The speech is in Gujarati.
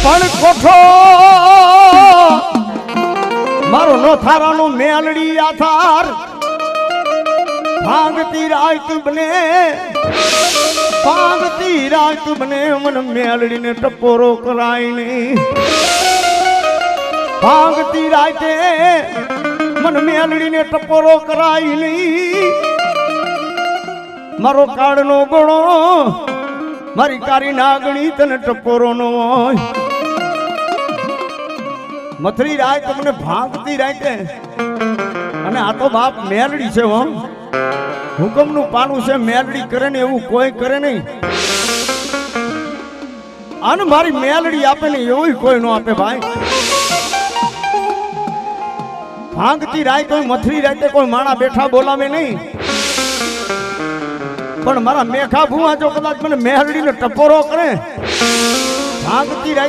પણ કોઠો મારો નો થારાનો મેલડી આથાર ભાંગતી રાત બને ભાંગતી રાત બને મન મેલડીને ટપોરો કરાય નહીં ભાંગતી રાતે મન મેલડીને ટપોરો કરાય નહીં મારો કાળનો ગણો મારી કારી નાગણી તને ટપોરો નો હોય મથરી રાય તમને ભાંગતી રાતે અને આ તો બાપ મેલડી છે હો હુકમનું પાનું છે મેલડી કરે ને એવું કોઈ કરે નહીં અને મારી મેલડી આપે ને એવું કોઈ નો આપે ભાઈ ભાંગતી રાય કોઈ મથરી રાતે કોઈ માણા બેઠા બોલાવે નહીં પણ મારા મેઘા ભુવા જો કદાચ મને મેલડીને ટપોરો કરે ભાંગતી રાય